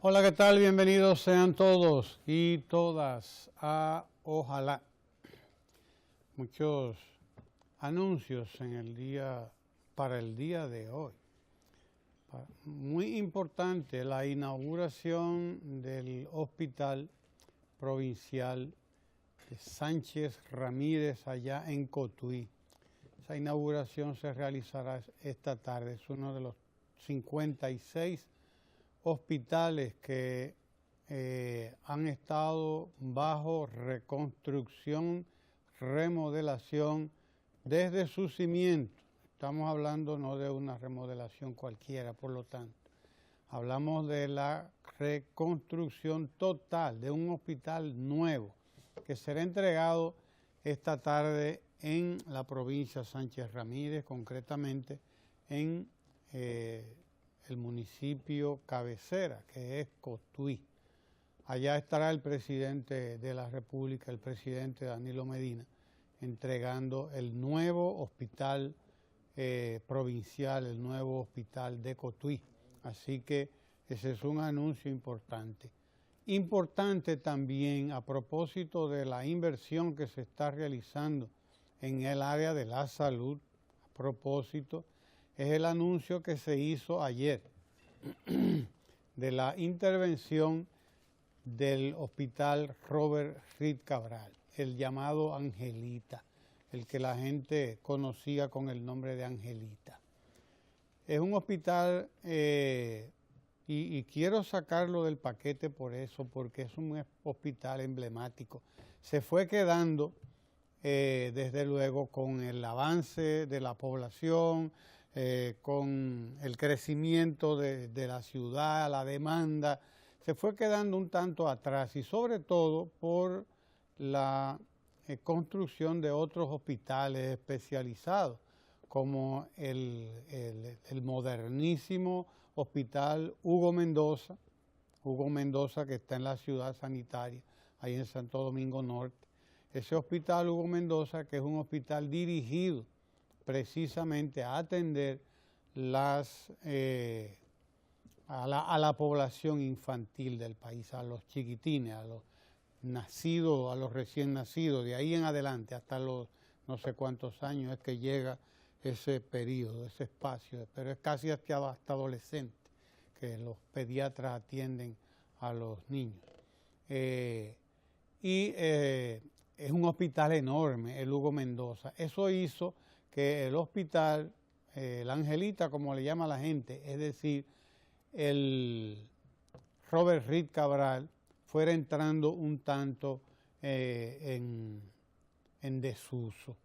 Hola, ¿qué tal? Bienvenidos sean todos y todas a Ojalá. Muchos anuncios para el día de hoy. Muy importante la inauguración del Hospital Provincial de Sánchez Ramírez allá en Cotuí. Esa inauguración se realizará esta tarde. Es uno de los 56 hospitales que han estado bajo reconstrucción, remodelación desde su cimiento. Estamos hablando no de una remodelación cualquiera, por lo tanto. Hablamos de la reconstrucción total de un hospital nuevo que será entregado esta tarde en la provincia de Sánchez Ramírez, concretamente en el municipio cabecera, que es Cotuí. Allá estará el presidente de la República, el presidente Danilo Medina, entregando el nuevo hospital provincial, el nuevo hospital de Cotuí. Así que ese es un anuncio importante. Importante también a propósito de la inversión que se está realizando en el área de la salud, a propósito, es el anuncio que se hizo ayer de la intervención del hospital Robert Reed Cabral, el llamado Angelita, el que la gente conocía con el nombre de Angelita. Es un hospital, y quiero sacarlo del paquete por eso, porque es un hospital emblemático. Se fue quedando, desde luego, con el avance de la población, con el crecimiento de la ciudad, la demanda, se fue quedando un tanto atrás y sobre todo por la construcción de otros hospitales especializados, como el modernísimo hospital Hugo Mendoza que está en la ciudad sanitaria, ahí en Santo Domingo Norte. Ese hospital Hugo Mendoza, que es un hospital dirigido precisamente a atender a la población infantil del país, a los chiquitines, a los nacidos, a los recién nacidos, de ahí en adelante hasta los no sé cuántos años es que llega ese periodo, ese espacio, pero es casi hasta adolescente que los pediatras atienden a los niños. Es un hospital enorme, el Hugo Mendoza. Eso hizo que el hospital, la Angelita, como le llama la gente, es decir, el Robert Reed Cabral, fuera entrando un tanto en desuso.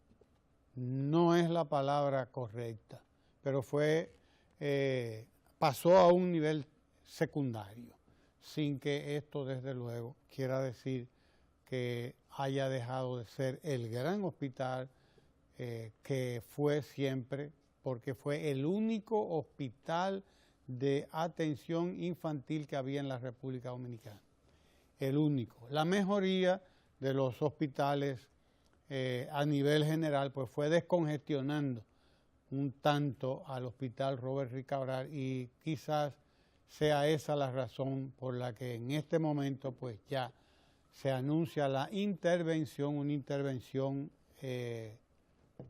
No es la palabra correcta, pero pasó a un nivel secundario, sin que esto, desde luego, quiera decir que haya dejado de ser el gran hospital que fue siempre, porque fue el único hospital de atención infantil que había en la República Dominicana. El único. La mejoría de los hospitales a nivel general pues fue descongestionando un tanto al hospital Robert Reed Cabral, y quizás sea esa la razón por la que en este momento pues ya se anuncia la intervención, una intervención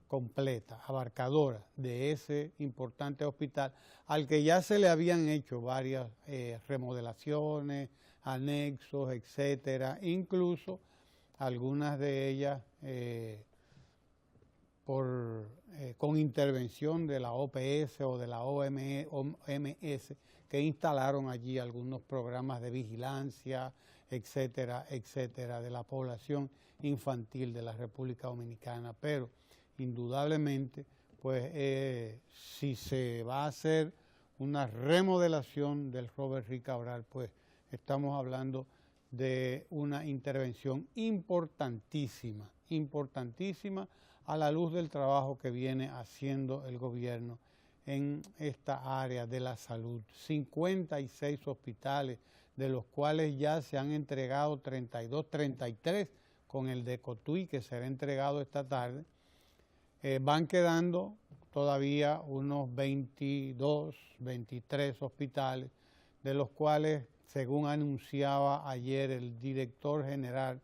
completa, abarcadora de ese importante hospital, al que ya se le habían hecho varias remodelaciones, anexos, etcétera, incluso algunas de ellas con intervención de la OPS o de la OMS, que instalaron allí algunos programas de vigilancia, etcétera, etcétera, de la población infantil de la República Dominicana. Pero indudablemente, pues si se va a hacer una remodelación del Robert Reed Cabral, pues estamos hablando de una intervención importantísima, importantísima a la luz del trabajo que viene haciendo el gobierno en esta área de la salud. 56 hospitales, de los cuales ya se han entregado 32, 33 con el de Cotuí, que será entregado esta tarde. Van quedando todavía unos 22, 23 hospitales, de los cuales, según anunciaba ayer el director general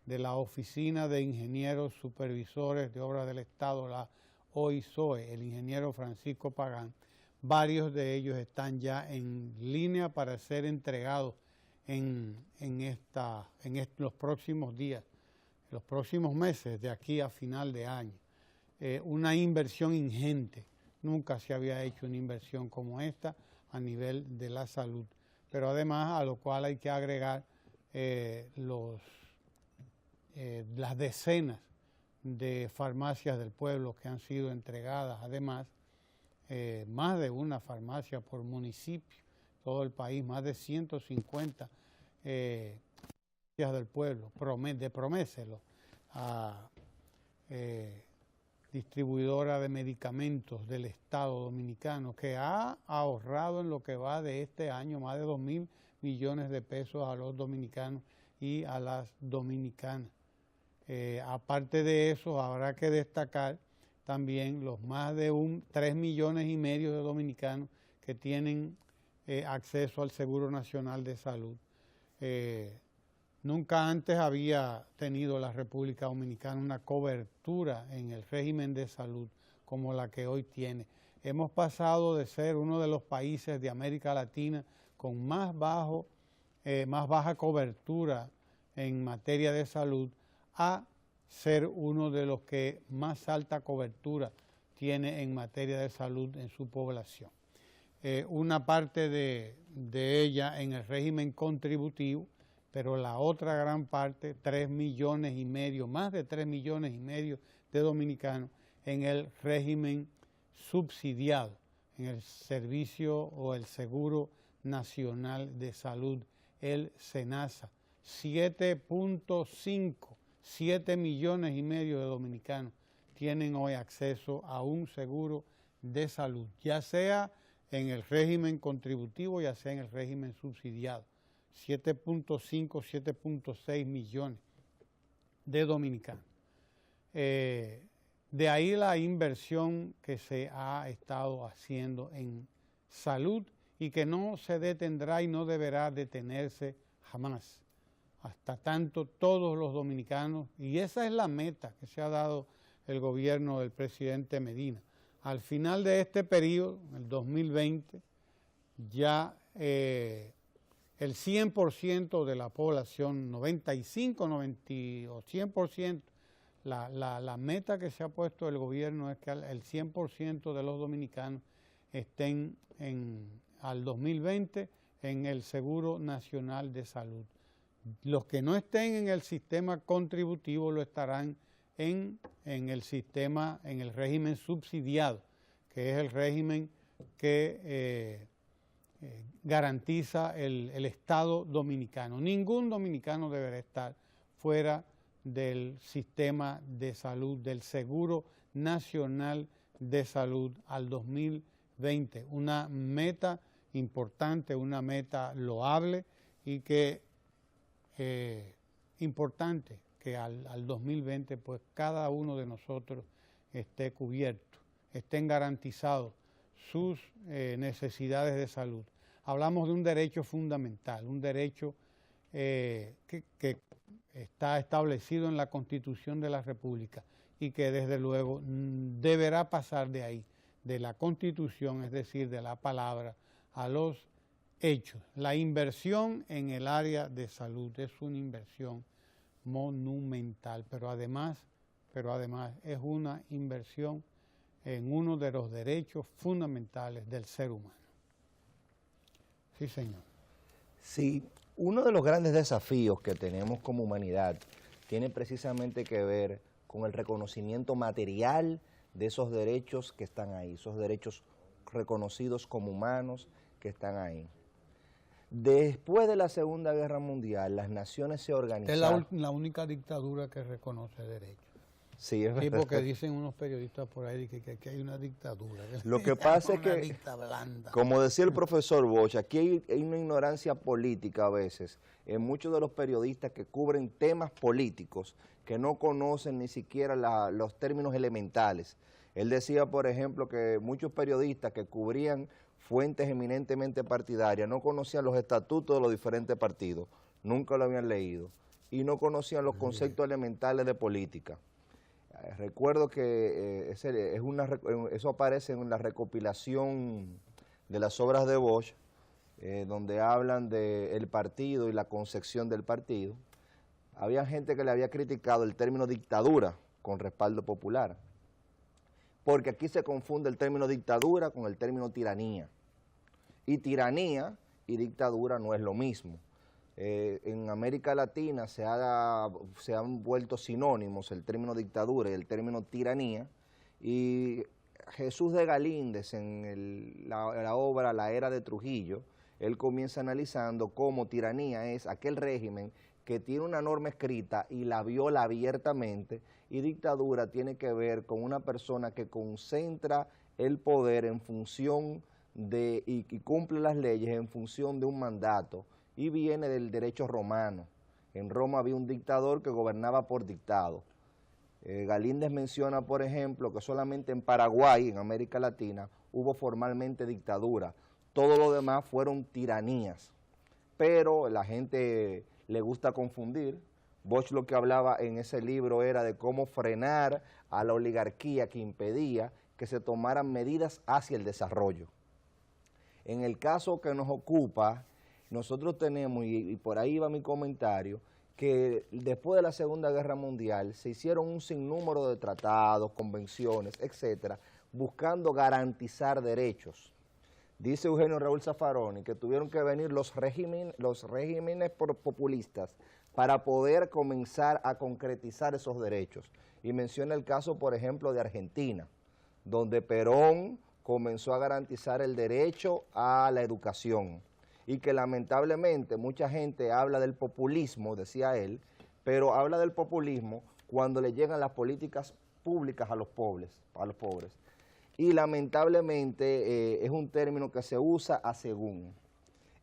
de la Oficina de Ingenieros Supervisores de Obras del Estado, la OISOE, el ingeniero Francisco Pagán, varios de ellos están ya en línea para ser entregados en los próximos días, los próximos meses, de aquí a final de año. Una inversión ingente, nunca se había hecho una inversión como esta a nivel de la salud, pero además a lo cual hay que agregar las decenas de farmacias del pueblo que han sido entregadas, además, más de una farmacia por municipio, todo el país, más de 150 farmacias del pueblo, de Proméselo, a distribuidora de medicamentos del Estado Dominicano, que ha ahorrado en lo que va de este año más de 2.000 millones de pesos a los dominicanos y a las dominicanas. Aparte de eso, habrá que destacar también los más de 3,5 millones de dominicanos que tienen acceso al Seguro Nacional de Salud. Nunca antes había tenido la República Dominicana una cobertura en el régimen de salud como la que hoy tiene. Hemos pasado de ser uno de los países de América Latina con más baja cobertura en materia de salud a ser uno de los que más alta cobertura tiene en materia de salud en su población. Una parte de ella en el régimen contributivo, pero la otra gran parte, 3,5 millones, más de 3,5 millones de dominicanos en el régimen subsidiado, en el servicio o el Seguro Nacional de Salud, el SENASA. 7,7 millones de dominicanos tienen hoy acceso a un seguro de salud, ya sea en el régimen contributivo, ya sea en el régimen subsidiado. 7,5, 7,6 millones de dominicanos. De ahí la inversión que se ha estado haciendo en salud y que no se detendrá y no deberá detenerse jamás, hasta tanto todos los dominicanos, y esa es la meta que se ha dado el gobierno del presidente Medina. Al final de este periodo, el 2020, ya el 100% de la población, 95, 90 o 100%, la meta que se ha puesto el gobierno es que el 100% de los dominicanos estén al 2020 en el Seguro Nacional de Salud. Los que no estén en el sistema contributivo lo estarán en el sistema, en el régimen subsidiado, que es el régimen que garantiza el Estado dominicano. Ningún dominicano deberá estar fuera del sistema de salud, del Seguro Nacional de Salud al 2020. Una meta importante, una meta loable y que importante que al 2020 pues cada uno de nosotros esté cubierto, estén garantizados sus necesidades de salud. Hablamos de un derecho fundamental, un derecho que está establecido en la Constitución de la República y que desde luego deberá pasar de ahí, de la Constitución, es decir, de la palabra, a los hechos. La inversión en el área de salud es una inversión monumental, pero además es una inversión en uno de los derechos fundamentales del ser humano. Sí, señor. Sí, uno de los grandes desafíos que tenemos como humanidad tiene precisamente que ver con el reconocimiento material de esos derechos que están ahí, esos derechos reconocidos como humanos que están ahí. Después de la Segunda Guerra Mundial, las naciones se organizaron. Es la única dictadura que reconoce derechos. Sí, es Sí, verdad. porque dicen unos periodistas por ahí que hay una dictadura. Lo que pasa es una que, dicta blanda. como decía el profesor Bosch, aquí hay una ignorancia política a veces en muchos de los periodistas que cubren temas políticos que no conocen ni siquiera los términos elementales. Él decía, por ejemplo, que muchos periodistas que cubrían fuentes eminentemente partidarias no conocían los estatutos de los diferentes partidos, nunca lo habían leído, y no conocían los conceptos elementales de política. Recuerdo que eso aparece en la recopilación de las obras de Bosch, donde hablan del partido y la concepción del partido. Había gente que le había criticado el término dictadura con respaldo popular, porque aquí se confunde el término dictadura con el término tiranía. Y tiranía y dictadura no es lo mismo. En América Latina se han vuelto sinónimos el término dictadura y el término tiranía, y Jesús de Galíndez en la obra La Era de Trujillo, él comienza analizando cómo tiranía es aquel régimen que tiene una norma escrita y la viola abiertamente, y dictadura tiene que ver con una persona que concentra el poder en función de, y cumple las leyes en función de un mandato, y viene del derecho romano. En Roma había un dictador que gobernaba por dictado. Galíndez menciona, por ejemplo, que solamente en Paraguay, en América Latina, hubo formalmente dictadura. Todo lo demás fueron tiranías. Pero la gente le gusta confundir. Bosch lo que hablaba en ese libro era de cómo frenar a la oligarquía que impedía que se tomaran medidas hacia el desarrollo. En el caso que nos ocupa, nosotros tenemos, y por ahí va mi comentario, que después de la Segunda Guerra Mundial se hicieron un sinnúmero de tratados, convenciones, etcétera, buscando garantizar derechos. Dice Eugenio Raúl Zaffaroni que tuvieron que venir los regímenes populistas para poder comenzar a concretizar esos derechos. Y menciona el caso, por ejemplo, de Argentina, donde Perón comenzó a garantizar el derecho a la educación, y que lamentablemente mucha gente habla del populismo, decía él, pero habla del populismo cuando le llegan las políticas públicas a los pobres. Y lamentablemente es un término que se usa a según.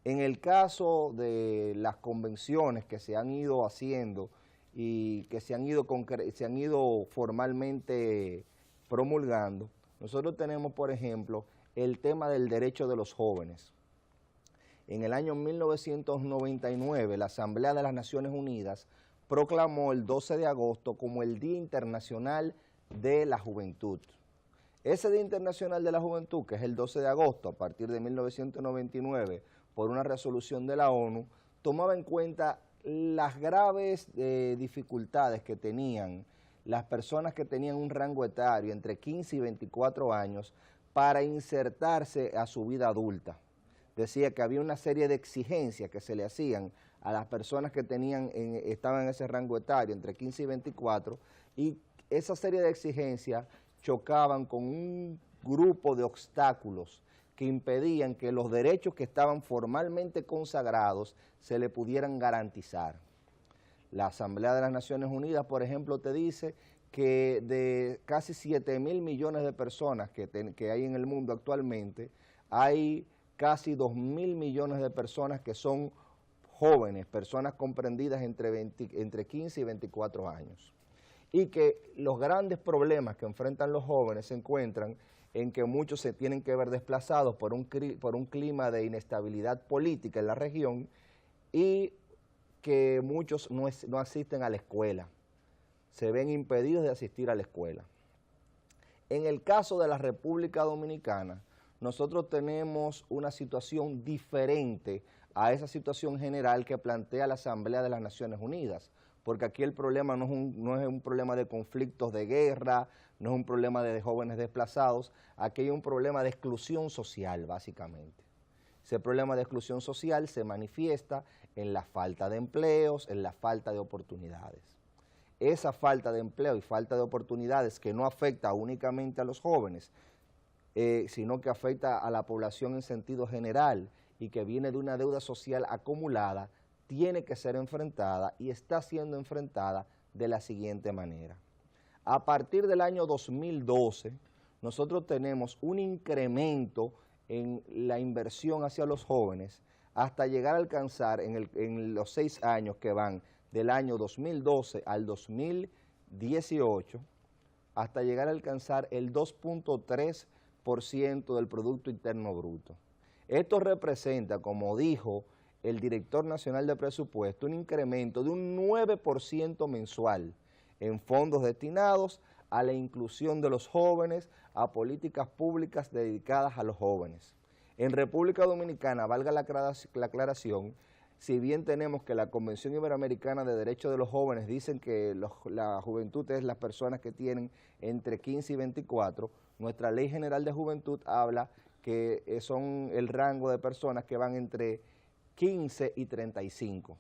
En el caso de las convenciones que se han ido haciendo y que se han ido formalmente promulgando, nosotros tenemos, por ejemplo, el tema del derecho de los jóvenes. En el año 1999, la Asamblea de las Naciones Unidas proclamó el 12 de agosto como el Día Internacional de la Juventud. Ese Día Internacional de la Juventud, que es el 12 de agosto, a partir de 1999, por una resolución de la ONU, tomaba en cuenta las graves dificultades que tenían las personas que tenían un rango etario entre 15 y 24 años para insertarse a su vida adulta. Decía que había una serie de exigencias que se le hacían a las personas que estaban en ese rango etario entre 15 y 24, y esa serie de exigencias chocaban con un grupo de obstáculos que impedían que los derechos que estaban formalmente consagrados se le pudieran garantizar. La Asamblea de las Naciones Unidas, por ejemplo, te dice que de casi 7.000 millones de personas que hay en el mundo actualmente, hay casi 2.000 millones de personas que son jóvenes, personas comprendidas entre 15 y 24 años. Y que los grandes problemas que enfrentan los jóvenes se encuentran en que muchos se tienen que ver desplazados por un clima de inestabilidad política en la región, y que muchos no asisten a la escuela, se ven impedidos de asistir a la escuela. En el caso de la República Dominicana, nosotros tenemos una situación diferente a esa situación general que plantea la Asamblea de las Naciones Unidas, porque aquí el problema no es un problema de conflictos de guerra, no es un problema de jóvenes desplazados, aquí hay un problema de exclusión social, básicamente. Ese problema de exclusión social se manifiesta en la falta de empleos, en la falta de oportunidades. Esa falta de empleo y falta de oportunidades, que no afecta únicamente a los jóvenes, sino que afecta a la población en sentido general y que viene de una deuda social acumulada, tiene que ser enfrentada y está siendo enfrentada de la siguiente manera. A partir del año 2012, nosotros tenemos un incremento en la inversión hacia los jóvenes hasta llegar a alcanzar en los 6 años que van del año 2012 al 2018, hasta llegar a alcanzar el 2.3% del Producto Interno Bruto. Esto representa, como dijo el director nacional de presupuesto, un incremento de un 9% mensual en fondos destinados a la inclusión de los jóvenes, a políticas públicas dedicadas a los jóvenes. En República Dominicana, valga la aclaración, si bien tenemos que la Convención Iberoamericana de Derechos de los Jóvenes dicen que la juventud es las personas que tienen entre 15 y 24, nuestra Ley General de Juventud habla que son el rango de personas que van entre 15 y 35.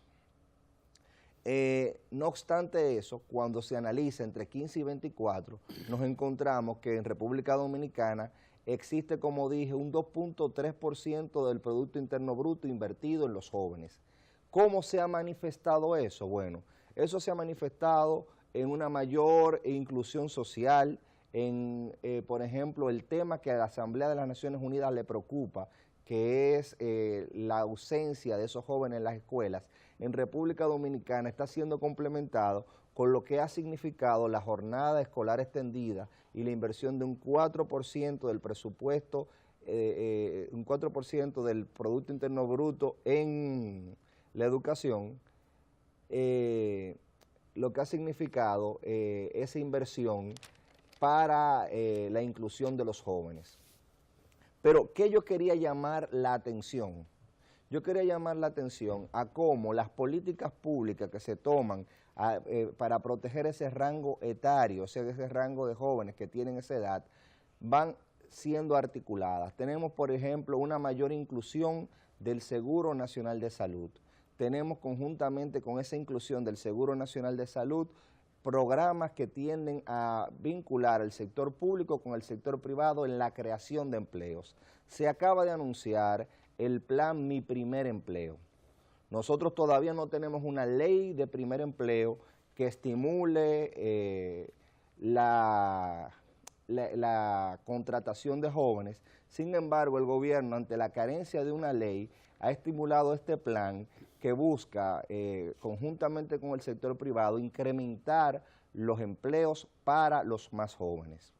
No obstante eso, cuando se analiza entre 15 y 24, nos encontramos que en República Dominicana existe, como dije, un 2.3% del Producto Interno Bruto invertido en los jóvenes. ¿Cómo se ha manifestado eso? Bueno, eso se ha manifestado en una mayor inclusión social, por ejemplo, el tema que a la Asamblea de las Naciones Unidas le preocupa, que es la ausencia de esos jóvenes en las escuelas. En República Dominicana está siendo complementado con lo que ha significado la jornada escolar extendida y la inversión de un 4% del presupuesto, un 4% del Producto Interno Bruto en la educación, lo que ha significado esa inversión para la inclusión de los jóvenes. Pero, ¿qué yo quería llamar la atención? Yo quería llamar la atención a cómo las políticas públicas que se toman para proteger ese rango etario, ese rango de jóvenes que tienen esa edad, van siendo articuladas. Tenemos, por ejemplo, una mayor inclusión del Seguro Nacional de Salud. Tenemos conjuntamente con esa inclusión del Seguro Nacional de Salud programas que tienden a vincular el sector público con el sector privado en la creación de empleos. Se acaba de anunciar el plan Mi Primer Empleo. Nosotros todavía no tenemos una ley de primer empleo que estimule la contratación de jóvenes. Sin embargo, el gobierno, ante la carencia de una ley, ha estimulado este plan que busca, conjuntamente con el sector privado, incrementar los empleos para los más jóvenes.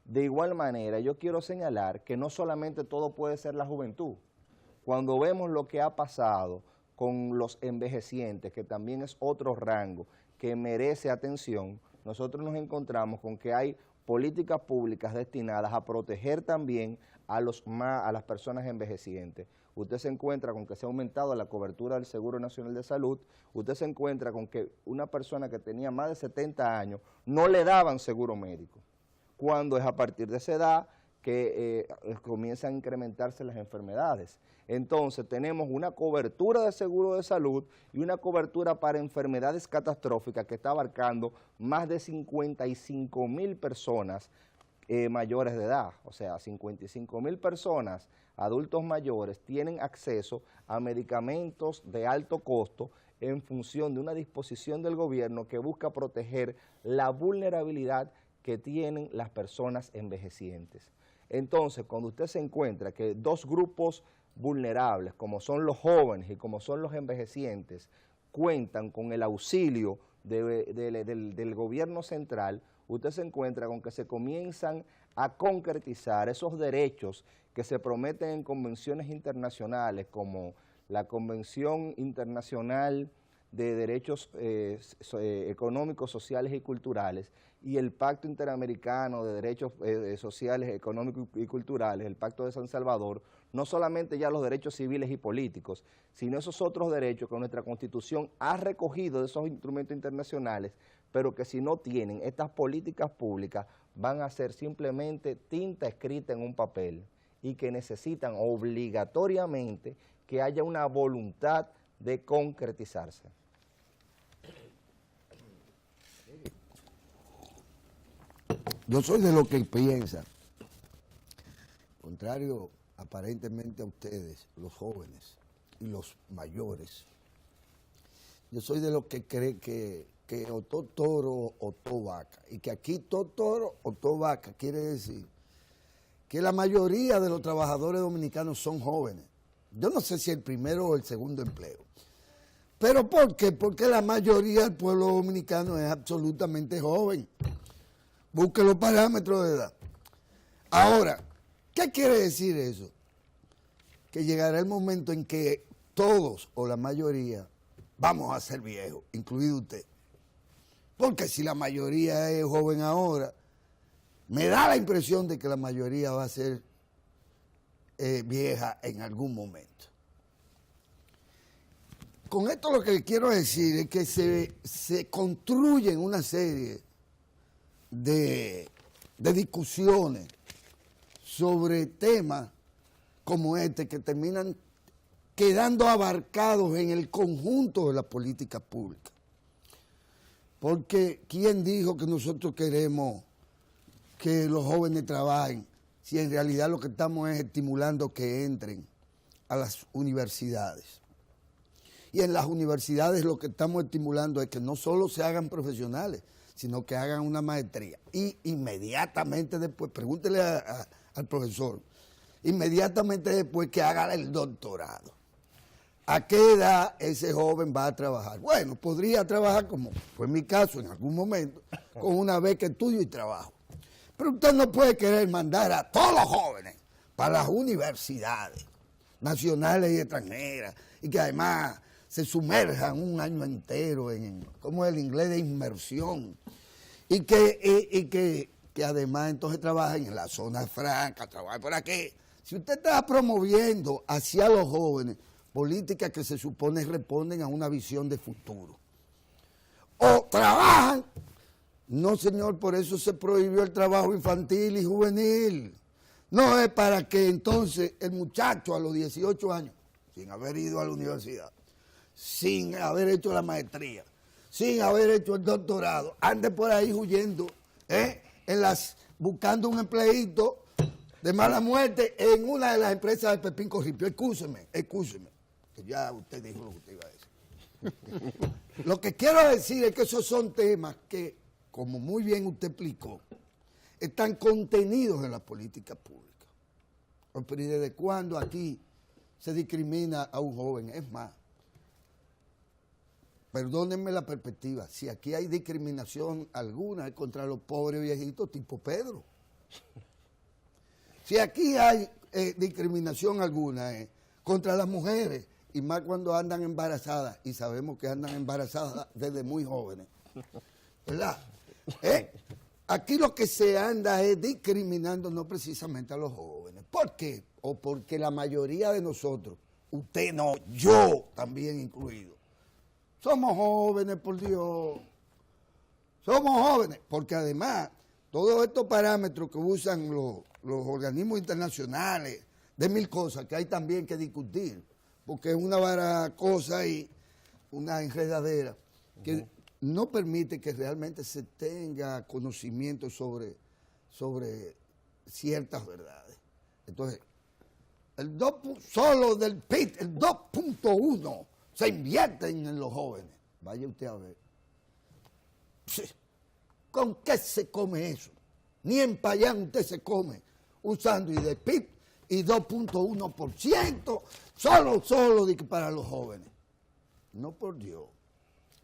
De igual manera, yo quiero señalar que no solamente todo puede ser la juventud. Cuando vemos lo que ha pasado con los envejecientes, que también es otro rango que merece atención, nosotros nos encontramos con que hay políticas públicas destinadas a proteger también a las personas envejecientes. Usted se encuentra con que se ha aumentado la cobertura del Seguro Nacional de Salud, usted se encuentra con que una persona que tenía más de 70 años no le daban seguro médico, cuando es a partir de esa edad que comienzan a incrementarse las enfermedades. Entonces tenemos una cobertura de seguro de salud y una cobertura para enfermedades catastróficas que está abarcando más de 55,000 personas mayores de edad. O sea, 55,000 personas, adultos mayores, tienen acceso a medicamentos de alto costo en función de una disposición del gobierno que busca proteger la vulnerabilidad que tienen las personas envejecientes. Entonces, cuando usted se encuentra que dos grupos vulnerables, como son los jóvenes y como son los envejecientes, cuentan con el auxilio del gobierno central, usted se encuentra con que se comienzan a concretizar esos derechos que se prometen en convenciones internacionales, como la Convención Internacional de Derechos Económicos, Sociales y Culturales y el Pacto Interamericano de Derechos Sociales, Económicos y Culturales, el Pacto de San Salvador. No solamente ya los derechos civiles y políticos, sino esos otros derechos que nuestra Constitución ha recogido de esos instrumentos internacionales, pero que si no tienen estas políticas públicas van a ser simplemente tinta escrita en un papel y que necesitan obligatoriamente que haya una voluntad de concretizarse. Yo soy de los que piensa, contrario aparentemente a ustedes, los jóvenes y los mayores, yo soy de los que cree que que o todo toro o todo vaca, y que aquí todo toro o todo vaca quiere decir que la mayoría de los trabajadores dominicanos son jóvenes. Yo no sé si el primero o el segundo empleo. ¿Pero por qué? Porque la mayoría del pueblo dominicano es absolutamente joven. Busque los parámetros de edad. Ahora, ¿qué quiere decir eso? Que llegará el momento en que todos o la mayoría vamos a ser viejos, incluido usted. Porque si la mayoría es joven ahora, me da la impresión de que la mayoría va a ser vieja en algún momento. Con esto lo que quiero decir es que se construyen una serie de discusiones sobre temas como este que terminan quedando abarcados en el conjunto de la política pública. Porque ¿quién dijo que nosotros queremos que los jóvenes trabajen si en realidad lo que estamos es estimulando que entren a las universidades? Y en las universidades lo que estamos estimulando es que no solo se hagan profesionales, sino que hagan una maestría. Y inmediatamente después, pregúntele al profesor, inmediatamente después que haga el doctorado. ¿A qué edad ese joven va a trabajar? Bueno, podría trabajar, como fue mi caso en algún momento, con una beca de estudio y trabajo. Pero usted no puede querer mandar a todos los jóvenes para las universidades nacionales y extranjeras, y que además se sumerjan un año entero en, como el inglés de inmersión, y que además entonces trabajen en la zona franca, trabajen por aquí. Si usted está promoviendo hacia los jóvenes políticas que se supone responden a una visión de futuro, o trabajan, no señor, por eso se prohibió el trabajo infantil y juvenil. No es para que entonces el muchacho a los 18 años, sin haber ido a la universidad, sin haber hecho la maestría, sin haber hecho el doctorado, ande por ahí huyendo, buscando un empleito de mala muerte en una de las empresas de Pepín Corripio. Excúseme, que ya usted dijo lo que usted iba a decir. Lo que quiero decir es que esos son temas que, como muy bien usted explicó, están contenidos en la política pública. Pero ¿y desde cuándo aquí se discrimina a un joven? Es más, perdónenme la perspectiva, si aquí hay discriminación alguna es contra los pobres viejitos tipo Pedro. Si aquí hay discriminación alguna es contra las mujeres, y más cuando andan embarazadas, y sabemos que andan embarazadas desde muy jóvenes, ¿verdad? Aquí lo que se anda es discriminando no precisamente a los jóvenes. ¿Por qué? O porque la mayoría de nosotros, usted no, yo también incluido, somos jóvenes, por Dios. Somos jóvenes, porque además todos estos parámetros que usan los organismos internacionales, de mil cosas que hay también que discutir, porque es una vara cosa y una enredadera que no permite que realmente se tenga conocimiento sobre ciertas verdades. Entonces, solo del PIB, el 2.1 se invierte en los jóvenes. Vaya usted a ver. ¿Con qué se come eso? Ni en Payán usted se come usando y de PIB y 2.1%, solo para los jóvenes. No, por Dios.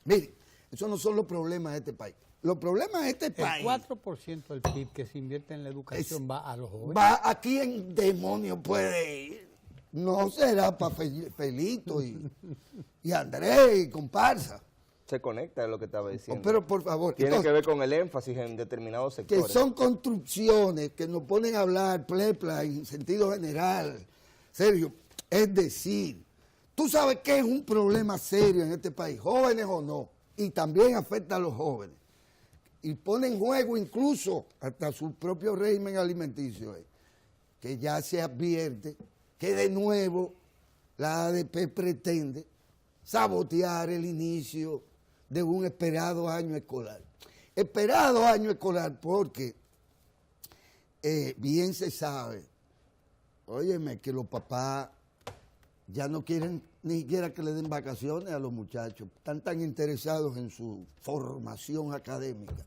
Mire, esos no son los problemas de este país. Los problemas de este país... El 4% del PIB que se invierte en la educación va a los jóvenes. Va a quién demonio puede ir. No será para Felito y Andrés y comparsa. Se conecta a lo que estaba diciendo. Pero por favor. Tiene entonces, que ver con el énfasis en determinados sectores. Que son construcciones que nos ponen a hablar plepla en sentido general. Serio. Es decir, tú sabes que es un problema serio en este país, jóvenes o no, y también afecta a los jóvenes. Y pone en juego incluso hasta su propio régimen alimenticio, que ya se advierte que de nuevo la ADP pretende sabotear el inicio de un esperado año escolar. Esperado año escolar porque bien se sabe, óyeme, que los papás ya no quieren ni siquiera que le den vacaciones a los muchachos. Están tan interesados en su formación académica,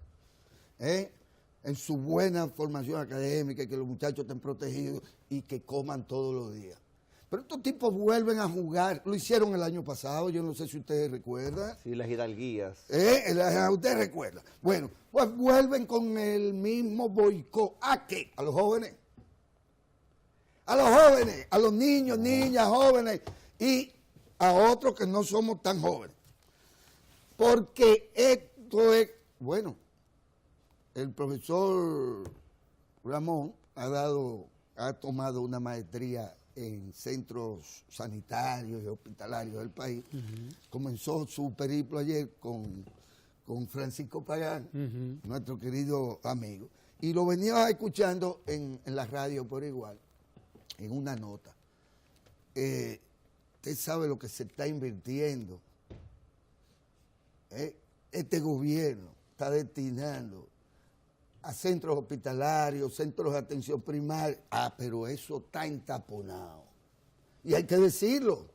en su buena formación académica, que los muchachos estén protegidos y que coman todos los días. Pero estos tipos vuelven a jugar, lo hicieron el año pasado, yo no sé si ustedes recuerdan. Sí, las hidalguías. Ustedes recuerdan. Bueno, pues vuelven con el mismo boicot. ¿A qué? A los jóvenes. A los jóvenes, a los niños, niñas, jóvenes y a otros que no somos tan jóvenes. Porque esto es, bueno, el profesor Ramón ha tomado una maestría en centros sanitarios y hospitalarios del país. Comenzó su periplo ayer con Francisco Pagán, nuestro querido amigo, y lo venía escuchando en la radio por igual, en una nota. Usted sabe lo que se está invirtiendo. Este gobierno está destinando a centros hospitalarios, centros de atención primaria. Pero eso está entaponado. Y hay que decirlo.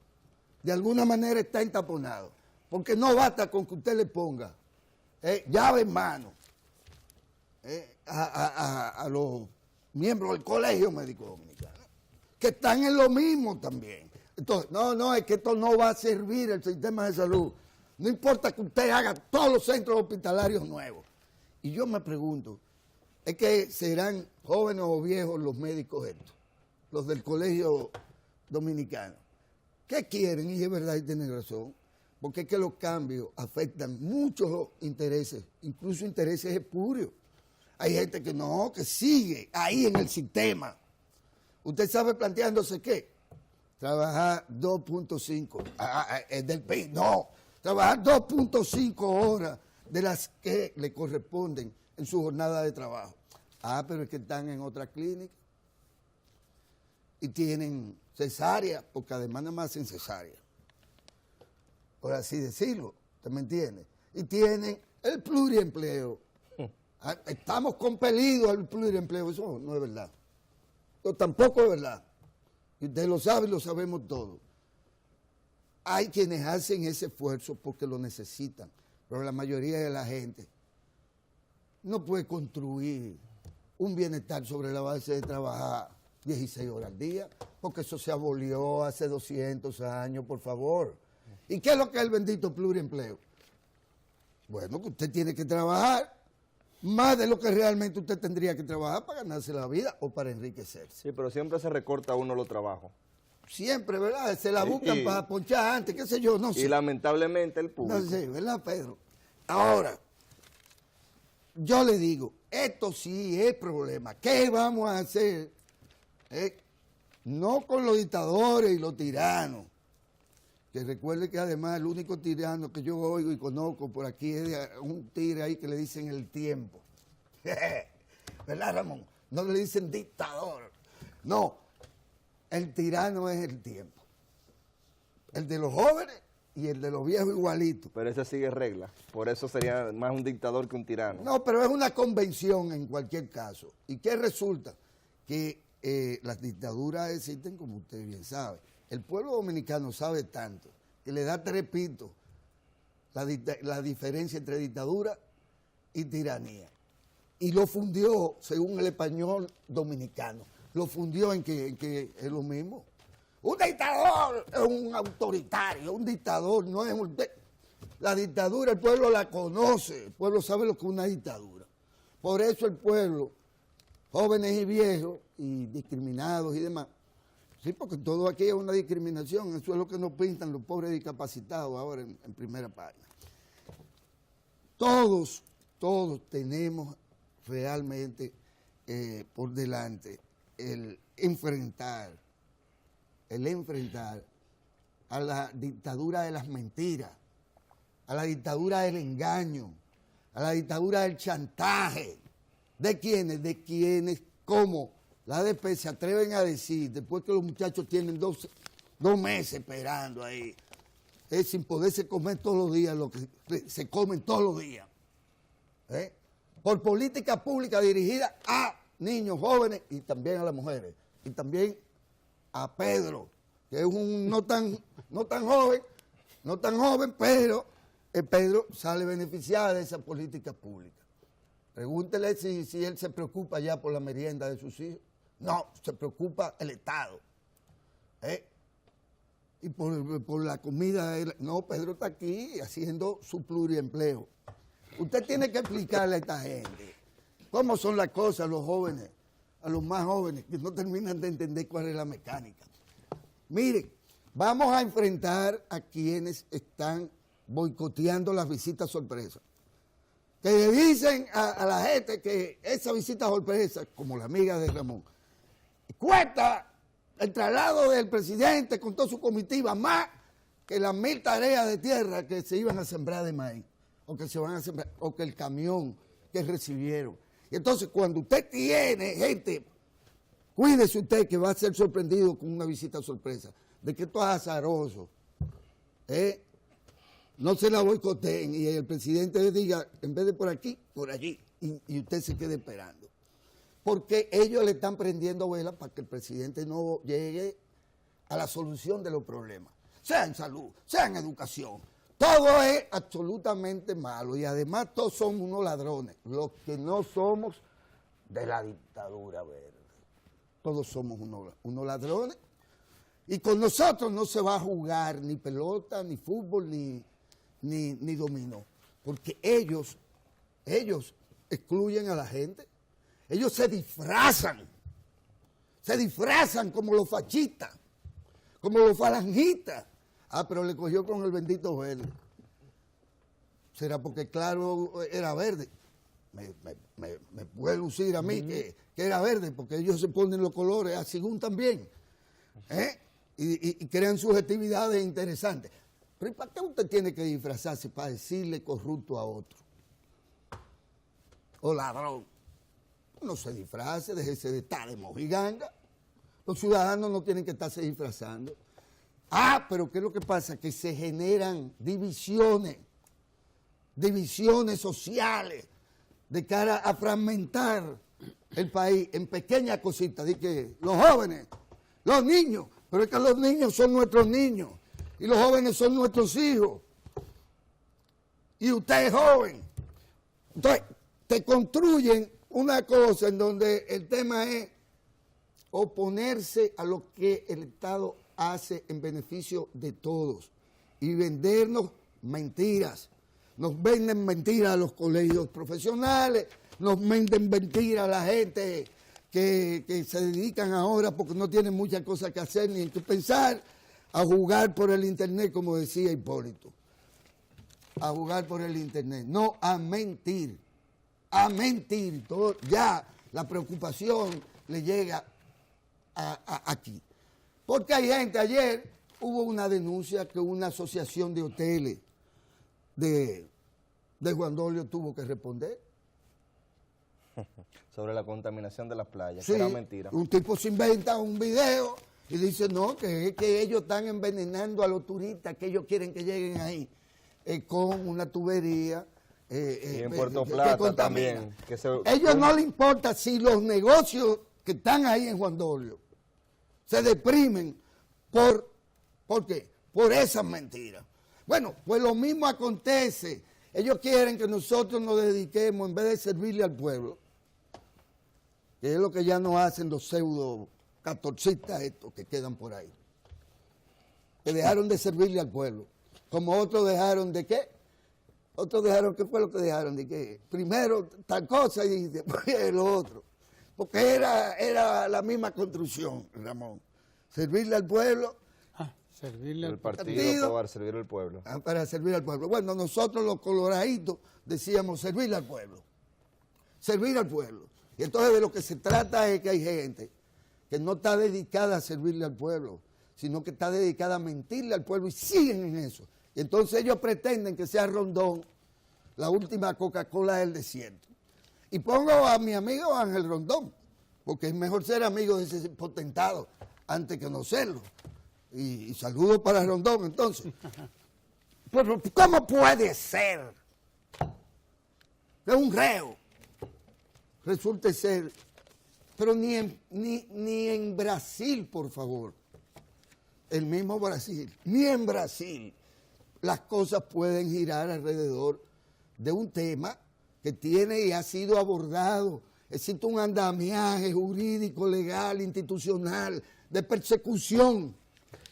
De alguna manera está entaponado. Porque no basta con que usted le ponga llave en mano a los miembros del Colegio Médico Dominicano, que están en lo mismo también. Entonces, no, es que esto no va a servir el sistema de salud. No importa que usted haga todos los centros hospitalarios nuevos. Y yo me pregunto, ¿es que serán jóvenes o viejos los médicos estos, los del Colegio Dominicano? ¿Qué quieren? Y es verdad, y tienen razón, porque es que los cambios afectan muchos intereses, incluso intereses espurios. Hay gente que no, que sigue ahí en el sistema. ¿Usted sabe planteándose qué? Trabajar 2.5 del PIB, no, trabajar 2.5 horas de las que le corresponden en su jornada de trabajo. Pero es que están en otra clínica y tienen cesárea, porque además nada más hacen cesárea, por así decirlo, ¿usted me entiende? Y tienen el pluriempleo. Estamos compelidos al pluriempleo, eso no es verdad. Eso tampoco es verdad. Y usted lo sabe y lo sabemos todos. Hay quienes hacen ese esfuerzo porque lo necesitan, pero la mayoría de la gente no puede construir un bienestar sobre la base de trabajar 16 horas al día, porque eso se abolió hace 200 años, por favor. ¿Y qué es lo que es el bendito pluriempleo? Bueno, que usted tiene que trabajar más de lo que realmente usted tendría que trabajar para ganarse la vida o para enriquecerse. Sí, pero siempre se recorta uno los trabajos. Siempre, ¿verdad? Se la buscan para ponchar antes, qué sé yo, no sé. Y lamentablemente el público. No sé, ¿verdad, Pedro? Ahora, yo le digo, esto sí es problema. ¿Qué vamos a hacer? No con los dictadores y los tiranos. Que recuerde que además el único tirano que yo oigo y conozco por aquí es un tigre ahí que le dicen el tiempo. ¿Verdad, Ramón? No le dicen dictador. No, el tirano es el tiempo. El de los jóvenes y el de los viejos igualitos. Pero ese sigue regla. Por eso sería más un dictador que un tirano. No, pero es una convención en cualquier caso. ¿Y qué resulta? Que las dictaduras existen, como usted bien sabe. El pueblo dominicano sabe tanto que le da trepito la diferencia entre dictadura y tiranía. Y lo fundió, según el español dominicano, lo fundió en que es lo mismo. Un dictador es un autoritario, un dictador no es un... La dictadura el pueblo la conoce, el pueblo sabe lo que es una dictadura. Por eso el pueblo, jóvenes y viejos, y discriminados y demás, sí, porque todo aquí es una discriminación, eso es lo que nos pintan los pobres discapacitados ahora en primera página. Todos tenemos realmente por delante el enfrentar a la dictadura de las mentiras, a la dictadura del engaño, a la dictadura del chantaje. ¿De quiénes? De quienes, como la ADP se atreven a decir, después que los muchachos tienen dos meses esperando ahí, sin poderse comer todos los días lo que se comen todos los días, por política pública dirigida a niños, jóvenes y también a las mujeres, y también a Pedro, que es un no tan joven, pero Pedro sale beneficiado de esa política pública. Pregúntele si él se preocupa ya por la merienda de sus hijos. No, se preocupa el Estado. Y por la comida. No, Pedro está aquí haciendo su pluriempleo. Usted tiene que explicarle a esta gente cómo son las cosas a los jóvenes, a los más jóvenes, que no terminan de entender cuál es la mecánica. Miren, vamos a enfrentar a quienes están boicoteando las visitas sorpresas. Que le dicen a la gente que esa visita sorpresa, como la amiga de Ramón, cuesta el traslado del presidente con toda su comitiva más que las 1000 tareas de tierra que se iban a sembrar de maíz, o que se van a sembrar, o que el camión que recibieron. Y entonces, cuando usted tiene gente, cuídese usted que va a ser sorprendido con una visita sorpresa, de que esto es azaroso. No se la boicoteen y el presidente le diga, en vez de por aquí, por allí, y usted se quede esperando. Porque ellos le están prendiendo velas para que el presidente no llegue a la solución de los problemas, sea en salud, sea en educación. Todo es absolutamente malo y además todos somos unos ladrones, los que no somos de la dictadura verde. Todos somos unos ladrones y con nosotros no se va a jugar ni pelota, ni fútbol, ni dominó, porque ellos excluyen a la gente, ellos se disfrazan como los fascistas, como los falangistas. Pero le cogió con el bendito verde. ¿Será porque claro era verde? Me puede lucir a mí que era verde, porque ellos se ponen los colores a según también, y crean subjetividades interesantes. Pero ¿para qué usted tiene que disfrazarse? Para decirle corrupto a otro. O ladrón. No se disfrace, déjese de estar de mojiganga. Los ciudadanos no tienen que estarse disfrazando. Pero ¿qué es lo que pasa? Que se generan divisiones sociales de cara a fragmentar el país en pequeñas cositas. De que los jóvenes, los niños, pero es que los niños son nuestros niños. Y los jóvenes son nuestros hijos. Y usted es joven. Entonces, te construyen una cosa en donde el tema es oponerse a lo que el Estado hace en beneficio de todos y vendernos mentiras. Nos venden mentiras a los colegios profesionales, nos venden mentiras a la gente que se dedican ahora porque no tienen muchas cosas que hacer ni en qué pensar, a jugar por el internet, como decía Hipólito. A jugar por el internet, no a mentir. A mentir. Todo, ya la preocupación le llega aquí. Porque hay gente, ayer hubo una denuncia que una asociación de hoteles de Juan Dolio tuvo que responder. Sobre la contaminación de las playas, Sí, que era mentira. Un tipo se inventa un video y dice, no, que es que ellos están envenenando a los turistas, que ellos quieren que lleguen ahí con una tubería. Y en Puerto Plata también. Ellos no les importa si los negocios que están ahí en Juan Dolio se deprimen ¿por qué? Por esas mentiras. Bueno, pues lo mismo acontece. Ellos quieren que nosotros nos dediquemos, en vez de servirle al pueblo, que es lo que ya no hacen los pseudo catorcistas estos que quedan por ahí, que dejaron de servirle al pueblo, como otros dejaron de qué. Otros dejaron, ¿qué fue lo que dejaron? De que primero tal cosa y después lo otro. Porque era la misma construcción, Ramón. Servirle al pueblo. Servirle al partido para servir al pueblo. Para servir al pueblo. Bueno, nosotros los coloraditos decíamos servirle al pueblo. Servir al pueblo. Y entonces de lo que se trata es que hay gente que no está dedicada a servirle al pueblo, sino que está dedicada a mentirle al pueblo y siguen en eso. Y entonces ellos pretenden que sea Rondón la última Coca-Cola del desierto. Y pongo a mi amigo Ángel Rondón, porque es mejor ser amigo de ese potentado antes que no serlo. Y saludo para Rondón, entonces. Pero ¿cómo puede ser que un reo resulte ser, pero ni en Brasil, por favor, el mismo Brasil, ni en Brasil las cosas pueden girar alrededor de un tema que tiene y ha sido abordado. Existe un andamiaje jurídico, legal, institucional, de persecución.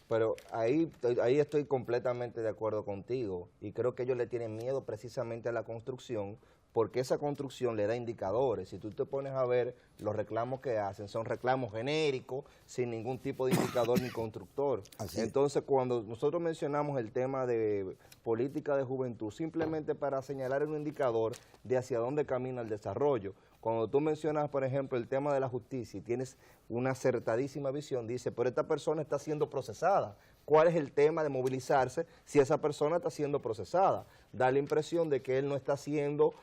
Pero ahí estoy completamente de acuerdo contigo y creo que ellos le tienen miedo precisamente a la construcción porque esa construcción le da indicadores. Si tú te pones a ver los reclamos que hacen, son reclamos genéricos, sin ningún tipo de indicador ni constructor. Así Entonces, cuando nosotros mencionamos el tema de política de juventud, simplemente para señalar un indicador de hacia dónde camina el desarrollo. Cuando tú mencionas, por ejemplo, el tema de la justicia y tienes una acertadísima visión, dice, pero esta persona está siendo procesada. ¿Cuál es el tema de movilizarse si esa persona está siendo procesada? Da la impresión de que él no está siendo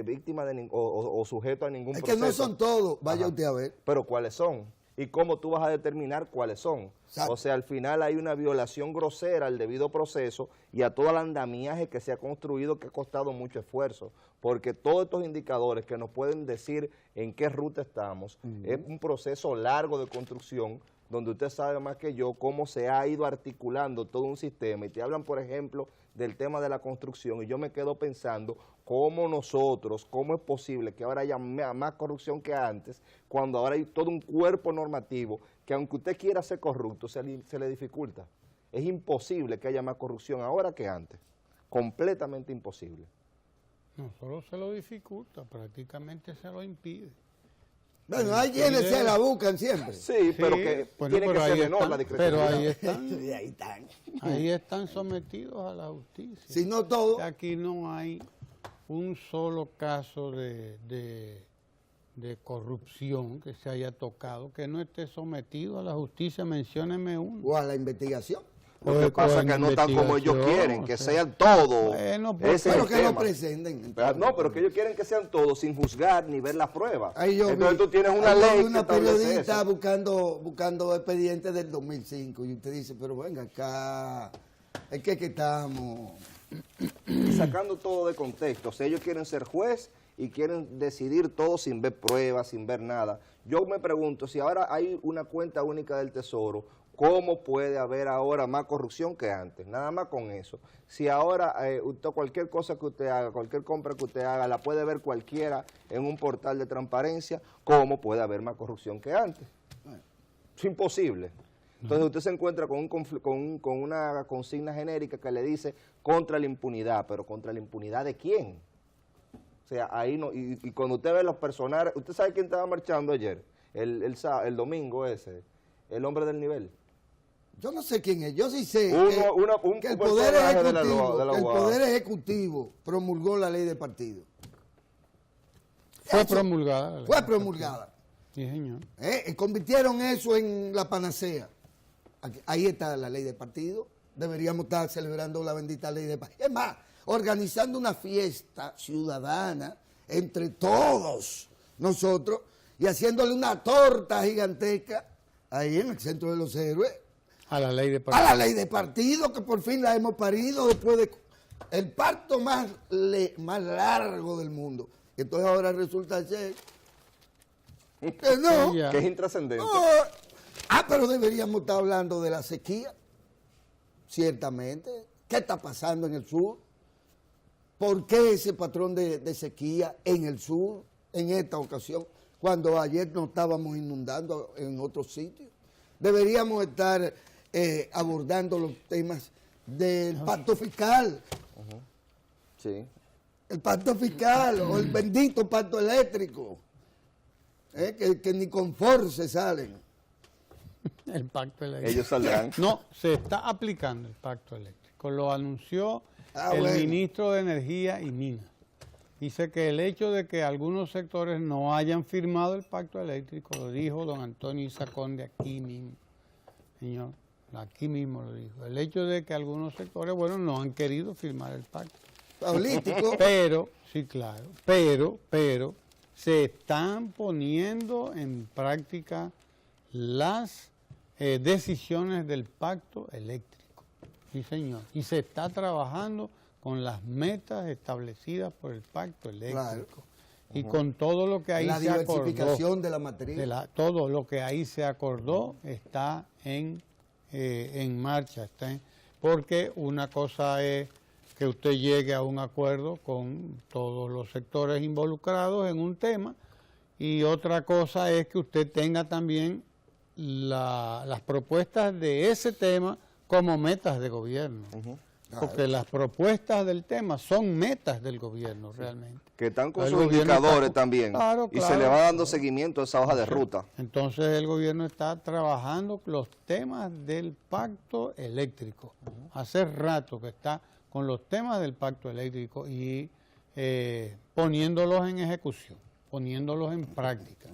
víctima de o sujeto a ningún proceso. Es que no son todos, vaya usted a ver. Pero ¿cuáles son? ¿Y cómo tú vas a determinar cuáles son? Exacto. O sea, al final hay una violación grosera al debido proceso y a todo el andamiaje que se ha construido que ha costado mucho esfuerzo, porque todos estos indicadores que nos pueden decir en qué ruta estamos, es un proceso largo de construcción donde usted sabe más que yo cómo se ha ido articulando todo un sistema y te hablan, por ejemplo, del tema de la construcción y yo me quedo pensando cómo nosotros, cómo es posible que ahora haya más corrupción que antes, cuando ahora hay todo un cuerpo normativo que aunque usted quiera ser corrupto, se le dificulta. Es imposible que haya más corrupción ahora que antes, completamente imposible. No solo se lo dificulta, prácticamente se lo impide. Bueno, hay quienes se la buscan siempre. Sí, pero que bueno, tiene pero que ser ahí menor están, la discrecionalidad. Pero Ahí están. ahí están sometidos a la justicia. Si no todo. Aquí no hay un solo caso de corrupción que se haya tocado, que no esté sometido a la justicia, mencióneme uno. O a la investigación. Lo que pasa es que no están como ellos quieren, que sean todos. Bueno, pues, Ese es Pero el que lo tema. presenten. No, pero que ellos quieren que sean todos sin juzgar ni ver las pruebas. Ahí yo Entonces vi, tú tienes una ahí yo vi ley que una establece periodista eso. buscando expedientes del 2005 y usted dice, pero venga acá, es que estamos. Y sacando todo de contexto. O sea, ellos quieren ser juez y quieren decidir todo sin ver pruebas, sin ver nada. Yo me pregunto, si ahora hay una cuenta única del Tesoro, ¿cómo puede haber ahora más corrupción que antes? Nada más con eso. Si ahora cualquier cosa que usted haga, cualquier compra que usted haga, la puede ver cualquiera en un portal de transparencia, ¿cómo puede haber más corrupción que antes? Es imposible. Entonces usted se encuentra con con una consigna genérica que le dice contra la impunidad, pero ¿contra la impunidad de quién? O sea, ahí no, y cuando usted ve los personajes, ¿usted sabe quién estaba marchando ayer? El domingo ese, el hombre del nivel. Yo no sé quién es, yo sí sé que el Poder Ejecutivo promulgó la ley de partido. Fue promulgada. Fue promulgada. Sí, señor. Convirtieron eso en la panacea. Ahí está la ley de partido. Deberíamos estar celebrando la bendita ley de partido. Es más, organizando una fiesta ciudadana entre todos nosotros y haciéndole una torta gigantesca ahí en el Centro de los Héroes. A la ley de partido. A la ley de partido, que por fin la hemos parido después de el parto más largo del mundo. Entonces ahora resulta ser que no. Sí, ya. Que es intrascendente. Pero deberíamos estar hablando de la sequía, ciertamente. ¿Qué está pasando en el sur? ¿Por qué ese patrón de sequía en el sur en esta ocasión, cuando ayer nos estábamos inundando en otros sitios? Deberíamos estar abordando los temas del pacto fiscal. Sí. El pacto fiscal o el bendito pacto eléctrico, que ni con force salen. El pacto eléctrico. Ellos saldrán. No, se está aplicando el pacto eléctrico. Lo anunció el Bueno. ministro de Energía y Minas. Dice que el hecho de que algunos sectores no hayan firmado el pacto eléctrico, lo dijo don Antonio Isaconde aquí mismo, señor, aquí mismo lo dijo. El hecho de que algunos sectores, bueno, no han querido firmar el pacto. Político. Pero, sí, claro, pero se están poniendo en práctica las decisiones del pacto eléctrico. Sí, señor. Y se está trabajando con las metas establecidas por el pacto eléctrico. Claro. Y con todo lo que ahí La se acordó. diversificación de la materia. Todo lo que ahí se acordó está en en marcha, porque una cosa es que usted llegue a un acuerdo con todos los sectores involucrados en un tema, y otra cosa es que usted tenga también las propuestas de ese tema como metas de gobierno. Porque las propuestas del tema son metas del gobierno realmente. Que están con sus indicadores también. Claro, y se le va dando seguimiento a esa hoja de ruta. Entonces el gobierno está trabajando los temas del pacto eléctrico. Hace rato que está con los temas del pacto eléctrico y poniéndolos en ejecución, poniéndolos en práctica.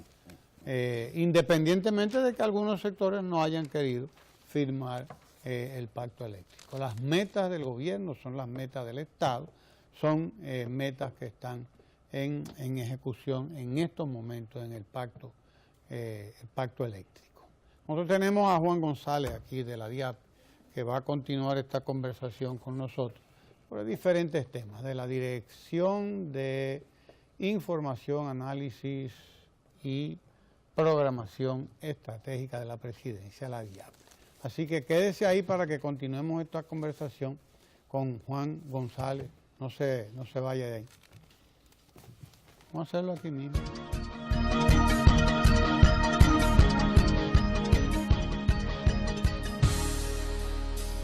Independientemente de que algunos sectores no hayan querido firmar el pacto eléctrico. Las metas del gobierno son las metas del Estado, son metas que están en ejecución en estos momentos en el pacto eléctrico. Nosotros tenemos a Juan González aquí de la DIAP, que va a continuar esta conversación con nosotros sobre diferentes temas, de la Dirección de Información, Análisis y Programación Estratégica de la Presidencia, la DIAP. Así que quédese ahí para que continuemos esta conversación con Juan González. No se vaya de ahí. Vamos a hacerlo aquí mismo.